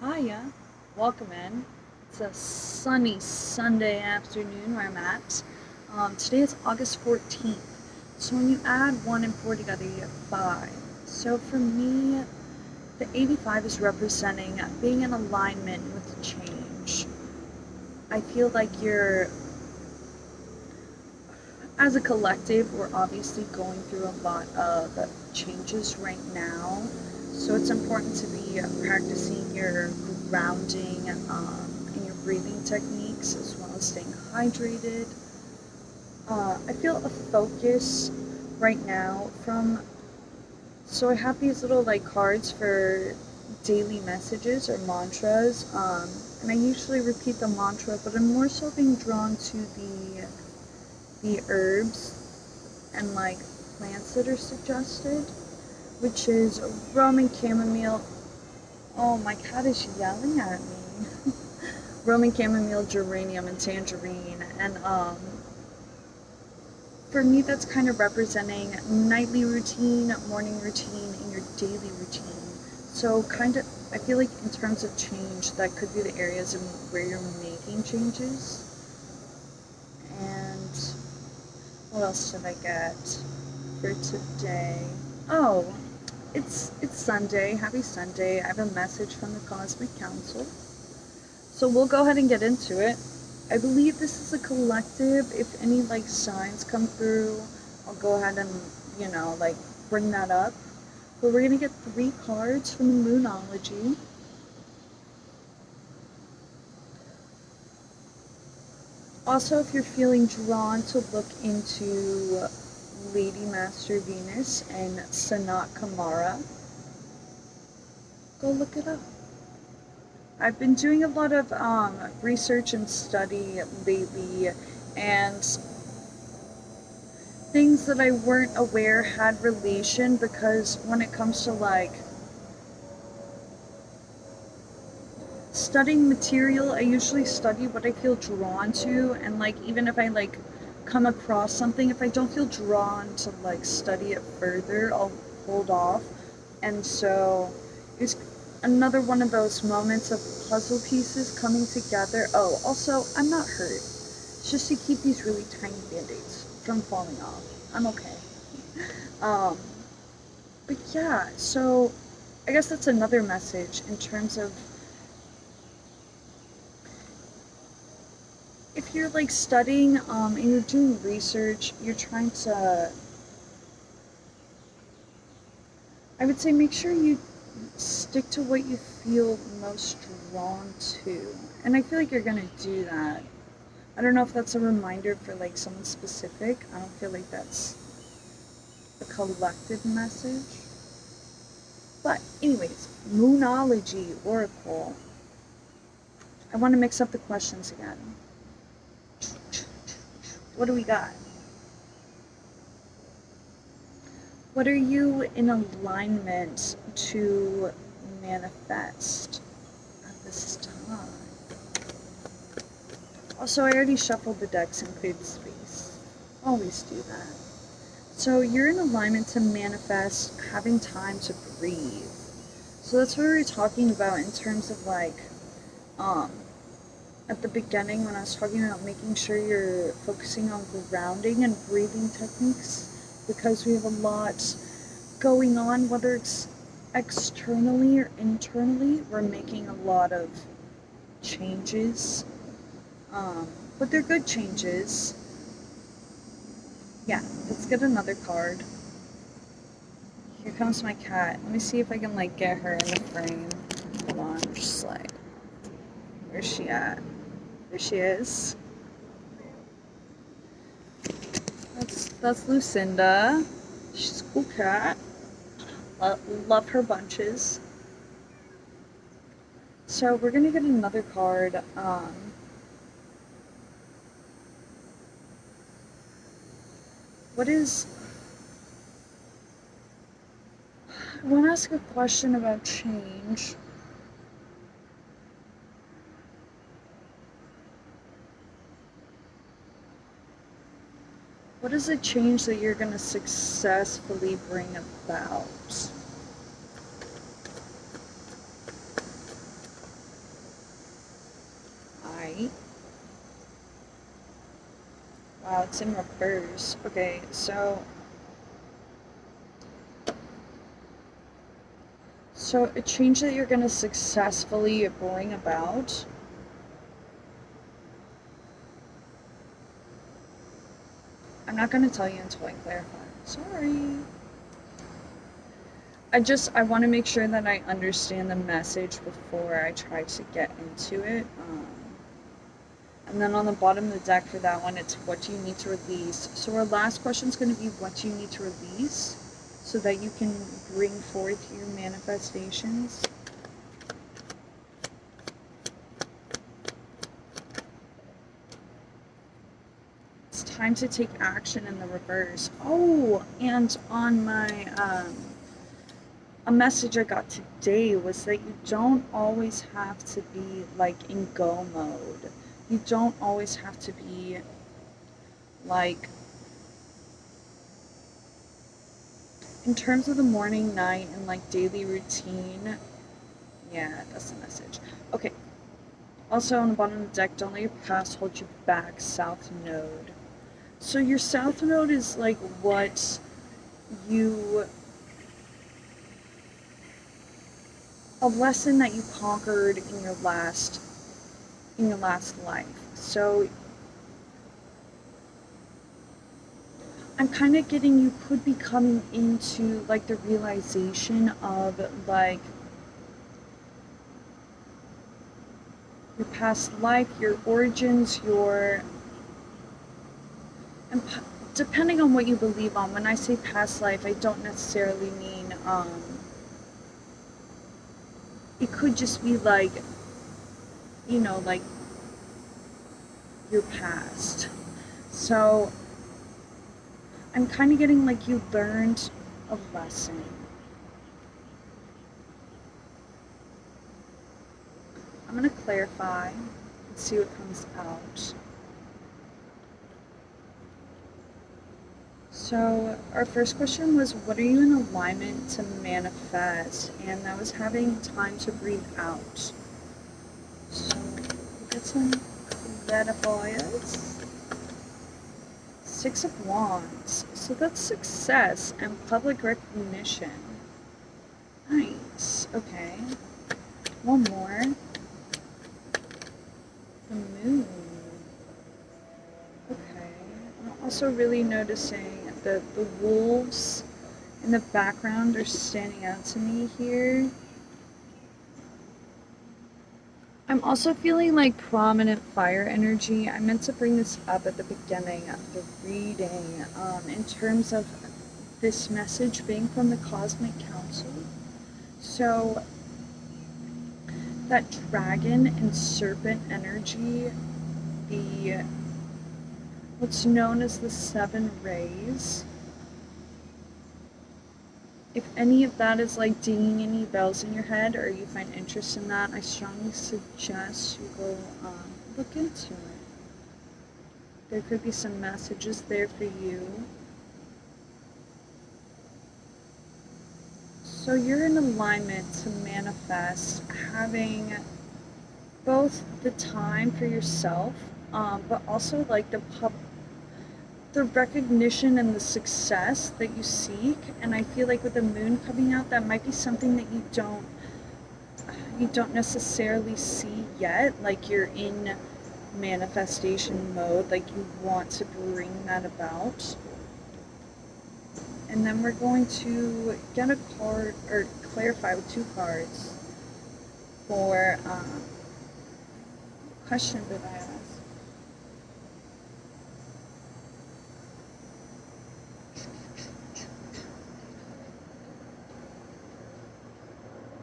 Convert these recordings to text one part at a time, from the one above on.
Hiya, welcome in. It's a sunny Sunday afternoon where I'm at. Today is August 14th. So when you add 1 and 4 together, you get 5. So for me, the 85 is representing being in alignment with change. I feel like as a collective, we're obviously going through a lot of changes right now. So it's important to be practicing your grounding and your breathing techniques as well as staying hydrated. I feel a focus right now so I have these little like cards for daily messages or mantras, and I usually repeat the mantra, but I'm more so being drawn to the herbs and like plants that are suggested, which is Roman chamomile. Oh, my cat is yelling at me. Roman chamomile, geranium, and tangerine. And for me, that's kind of representing nightly routine, morning routine, and your daily routine. So kind of, I feel like in terms of change, that could be the areas where you're making changes. And what else did I get for today? Oh, it's Sunday. Happy Sunday. I have a message from the Cosmic Council. So we'll go ahead and get into it. I believe this is a collective. If any like signs come through, I'll go ahead and, like bring that up. But we're going to get 3 cards from the Moonology. Also, if you're feeling drawn to look into Lady Master Venus and Sanat Kamara, go look it up. I've been doing a lot of research and study lately, and things that I weren't aware had relation, because when it comes to like studying material, I usually study what I feel drawn to, and like even if I like come across something, if I don't feel drawn to like study it further, I'll hold off. And so it's another one of those moments of puzzle pieces coming together. Oh, also, I'm not hurt. It's just to keep these really tiny band-aids from falling off. I'm okay. But yeah, so I guess that's another message in terms of if you're like studying and you're doing research, you're trying to, I would say, make sure you stick to what you feel most drawn to. And I feel like you're going to do that. I don't know if that's a reminder for like someone specific. I don't feel like that's a collective message. But anyways, Moonology Oracle. I want to mix up the questions again. What do we got? What are you in alignment to manifest at this time? Also, I already shuffled the decks and cleared the space. Always do that. So you're in alignment to manifest having time to breathe. So that's what we were talking about in terms of like, at the beginning when I was talking about making sure you're focusing on grounding and breathing techniques, because we have a lot going on, whether it's externally or internally. We're making a lot of changes, but they're good changes. Yeah, let's get another card. Here comes my cat. Let me see if I can like get her in the frame. Hold on, just like, where's she at? There she is. That's Lucinda. She's a cool cat. Love her bunches. So we're gonna get another card. I want to ask a question about change. What is a change that you're going to successfully bring about? right? Wow, it's in reverse. Okay, so a change that you're going to successfully bring about. I'm not going to tell you until I clarify. Sorry. I want to make sure that I understand the message before I try to get into it. And then on the bottom of the deck for that one, it's what do you need to release. So our last question is going to be what do you need to release so that you can bring forth your manifestations. It's time to take action in the reverse. Oh, and on my a message I got today was that you don't always have to be like in go mode. You don't always have to be like, in terms of the morning, night, and like daily routine. Yeah, that's the message. Okay. Also on the bottom of the deck, don't let your past hold you back, South Node. So your South Node is like what you, a lesson that you conquered in your last life. So I'm kind of getting you could be coming into like the realization of like your past life, your origins, and depending on what you believe on. When I say past life, I don't necessarily mean it could just be like, you know, like your past. So I'm kind of getting like you learned a lesson. I'm going to clarify and see what comes out. So our first question was, what are you in alignment to manifest? And that was having time to breathe out. So we'll get some clarifiers. 6 of Wands. So that's success and public recognition. Nice. Okay. One more. The Moon. Okay. I'm also really noticing that the wolves in the background are standing out to me here. I'm also feeling like prominent fire energy. I meant to bring this up at the beginning of the reading in terms of this message being from the Cosmic Council. So that dragon and serpent energy, the what's known as the 7 rays, if any of that is like dinging any bells in your head or you find interest in that, I strongly suggest you go look into it. There could be some messages there for you. So you're in alignment to manifest having both the time for yourself, but also like the recognition and the success that you seek. And I feel like with the moon coming out, that might be something that you don't necessarily see yet. Like you're in manifestation mode, like you want to bring that about. And then we're going to get a card, or clarify with 2 cards for question that I asked.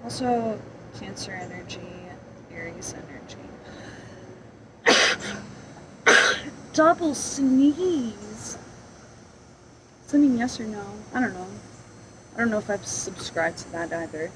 Also, Cancer energy, Aries energy. Double sneeze. Does that mean yes or no? I don't know. I don't know if I've subscribed to that either.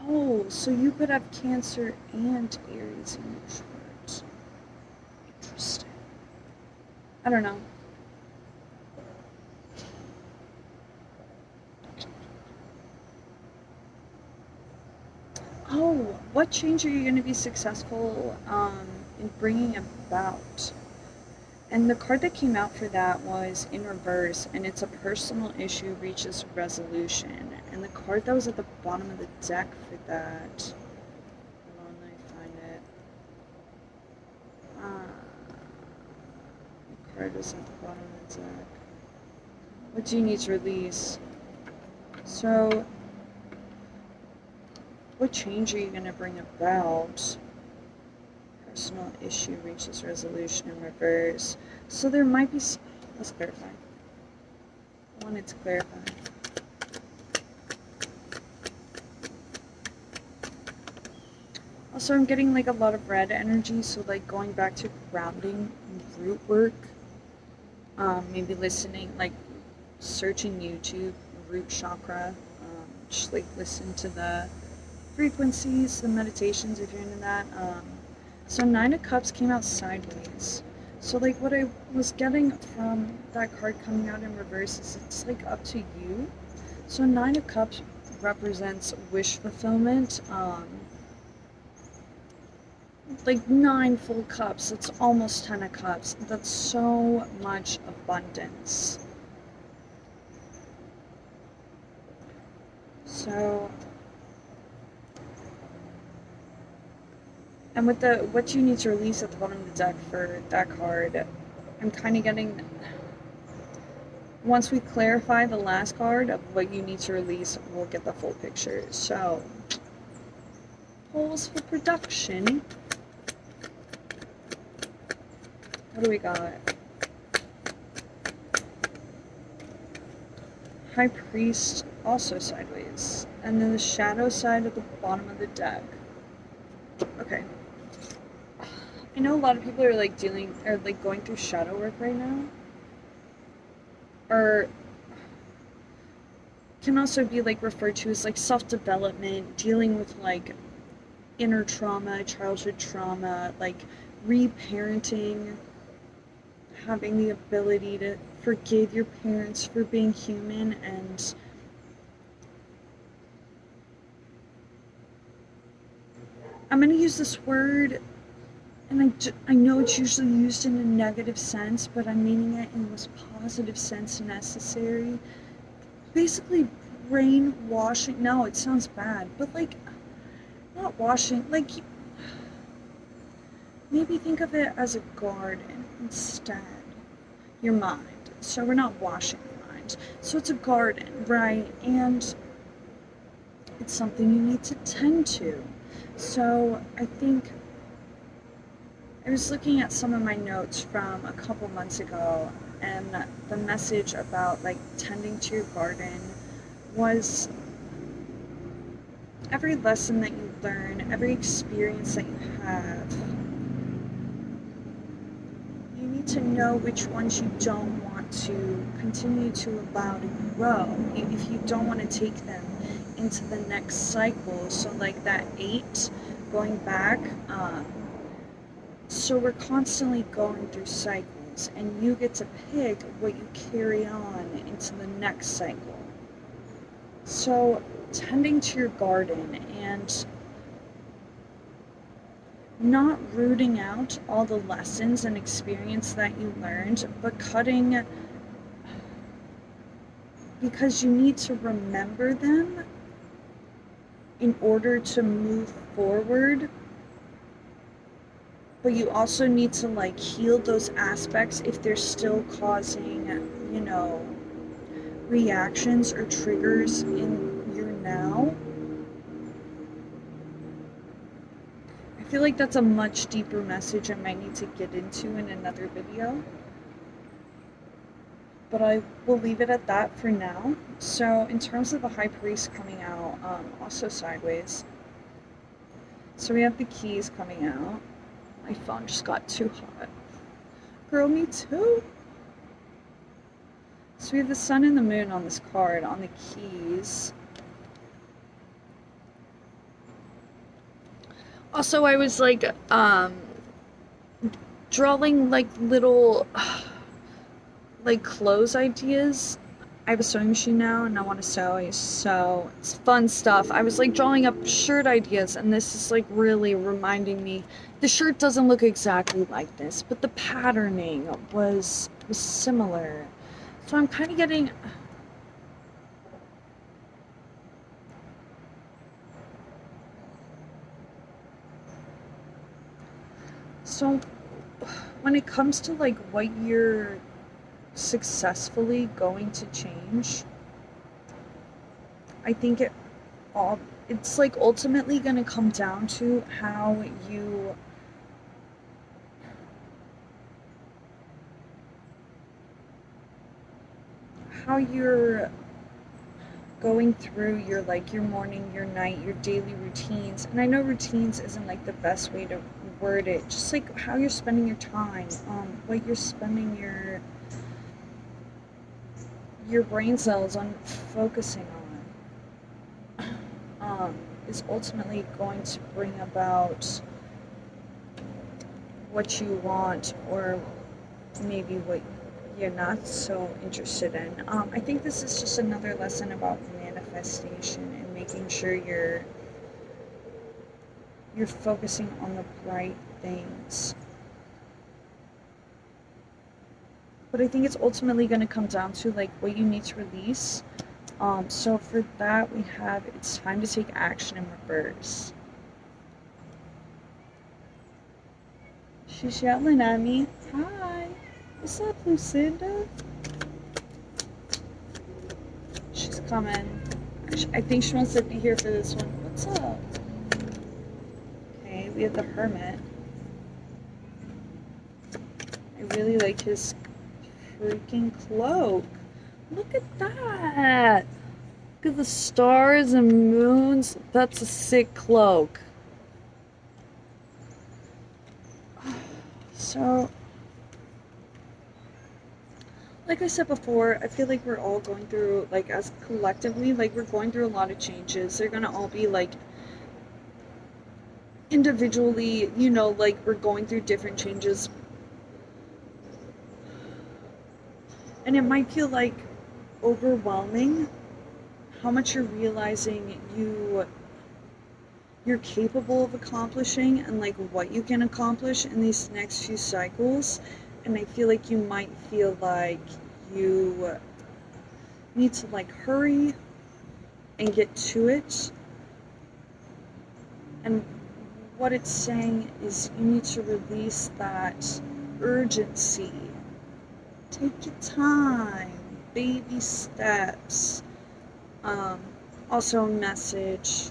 Oh, so you could have Cancer and Aries in your chart. Interesting. I don't know. Oh, what change are you going to be successful in bringing about? And the card that came out for that was in reverse, and it's a personal issue reaches resolution. And the card that was at the bottom of the deck for that, hold on, let me find it. The card is at the bottom of the deck. What do you need to release? So, what change are you going to bring about? Personal issue reaches resolution in reverse. So there might be, let's clarify. I wanted to clarify. Also, I'm getting like a lot of red energy, so like going back to grounding and root work. Maybe listening, like searching YouTube, root chakra. Just like listen to the frequencies, the meditations if you're into that. So Nine of Cups came out sideways. So like what I was getting from that card coming out in reverse is it's like up to you. So Nine of Cups represents wish fulfillment. Like 9 full cups, that's almost 10 of cups. That's so much abundance. So, and with the what you need to release at the bottom of the deck for that card, I'm kind of getting, once we clarify the last card of what you need to release, we'll get the full picture. So, polls for production. What do we got? High Priest also sideways. And then the shadow side at the bottom of the deck. Okay. I know a lot of people are like going through shadow work right now. Or can also be like referred to as like self-development, dealing with like inner trauma, childhood trauma, like reparenting, having the ability to forgive your parents for being human. And I'm going to use this word, and I know it's usually used in a negative sense, but I'm meaning it in the most positive sense necessary. Basically, brainwashing. No, it sounds bad, but like, not washing, like, maybe think of it as a garden instead. Your mind. So we're not washing your mind. So it's a garden, right? And it's something you need to tend to. So I think I was looking at some of my notes from a couple months ago, and the message about like tending to your garden was every lesson that you learn, every experience that you have, you need to know which ones you don't want to continue to allow to grow. If you don't want to take them into the next cycle, so like that 8 going back, so we're constantly going through cycles, and you get to pick what you carry on into the next cycle. So tending to your garden and not rooting out all the lessons and experience that you learned, but cutting because you need to remember them in order to move forward. But you also need to like heal those aspects if they're still causing, you know, reactions or triggers in your now. I feel like that's a much deeper message I might need to get into in another video. But I will leave it at that for now. So in terms of the High Priest coming out, also sideways. So we have the Keys coming out. My phone just got too hot. Girl, me too. So we have the Sun and the Moon on this card, on the Keys. Also, I was like, drawing like little, like clothes ideas I have a sewing machine now and I want to sew. I sew. It's fun stuff. I was like drawing up shirt ideas, and this is like really reminding me. The shirt doesn't look exactly like this, but the patterning was similar. So I'm kind of getting. So when it comes to like what you're successfully going to change, I think all it's like ultimately going to come down to how you're going through your like your morning, your night, your daily routines. And I know routines isn't like the best way to word it, just like how you're spending your time, what you're spending your brain cells on focusing on, is ultimately going to bring about what you want, or maybe what you're not so interested in. I think this is just another lesson about manifestation and making sure you're focusing on the right things. But I think it's ultimately going to come down to like what you need to release. So for that we have it's time to take action in reverse. She's yelling at me. Hi. What's up, Lucinda? She's coming. I think she wants to be here for this one. What's up? Okay, we have the Hermit. I really like his freaking cloak. Look at that. Look at the stars and moons. That's a sick cloak. So, like I said before, I feel like we're all going through, like as collectively, like we're going through a lot of changes. They're gonna all be like individually, like we're going through different changes. And it might feel like overwhelming how much you're realizing you're capable of accomplishing, and like what you can accomplish in these next few cycles. And I feel like you might feel like you need to like hurry and get to it. And what it's saying is you need to release that urgency. Take your time, baby steps. Also a message.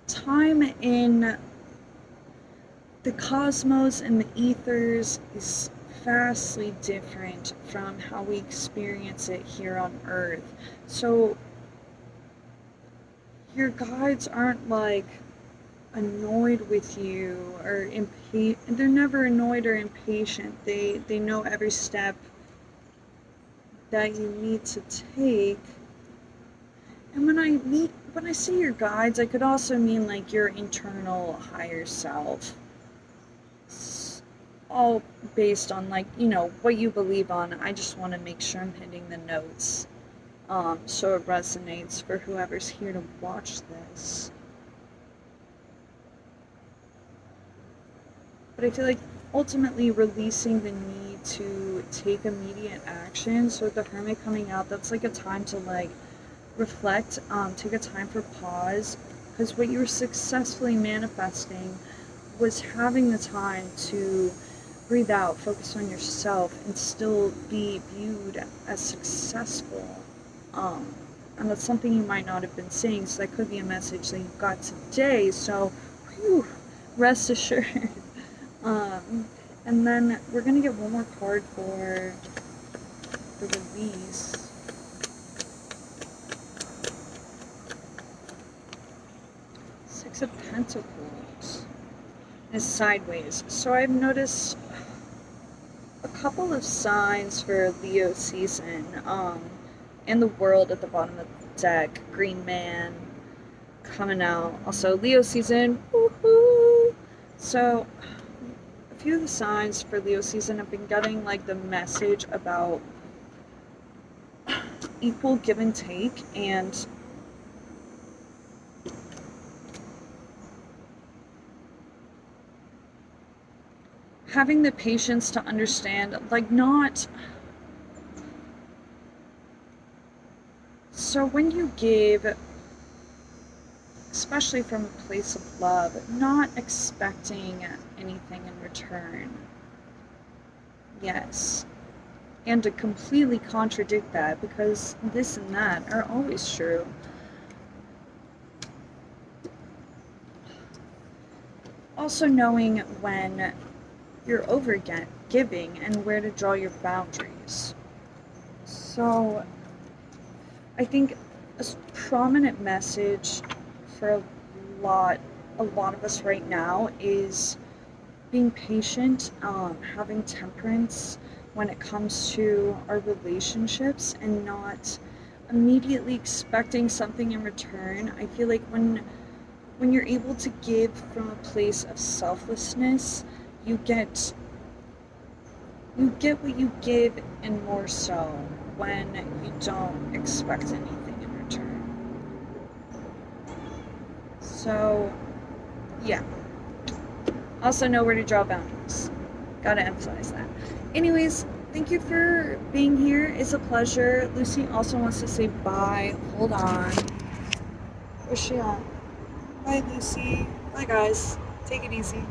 Time in the cosmos and the ethers is vastly different from how we experience it here on Earth. So your guides aren't like annoyed with you or impatient. They're never annoyed or impatient. They know every step that you need to take. And when I say your guides, I could also mean like your internal higher self. It's all based on like, what you believe on. I just want to make sure I'm hitting the notes. So it resonates for whoever's here to watch this. But I feel like ultimately releasing the need to take immediate action. So with the Hermit coming out, that's like a time to like reflect, take a time for pause, because what you were successfully manifesting was having the time to breathe out, focus on yourself, and still be viewed as successful. And that's something you might not have been seeing, so that could be a message that you got today. So, whew, rest assured. And then we're gonna get one more card for the release. Six of Pentacles is sideways. So I've noticed a couple of signs for Leo season, and the World at the bottom of the deck. Green Man coming out. Also Leo season. Woohoo! So a few of the signs for Leo season have been getting like the message about equal give and take, and having the patience to understand, like, not. So when you give, especially from a place of love, not expecting anything in return. Yes. And to completely contradict that, because this and that are always true. Also knowing when you're over giving and where to draw your boundaries. So I think a prominent message for a lot of us right now is being patient, having temperance when it comes to our relationships, and not immediately expecting something in return. I feel like when you're able to give from a place of selflessness, you get what you give, and more so when you don't expect anything in return. So yeah, also know where to draw boundaries. Gotta emphasize that. Anyways, thank you for being here. It's a pleasure. Lucy also wants to say bye. Hold on. Where's she at? Bye, Lucy. Bye, guys. Take it easy.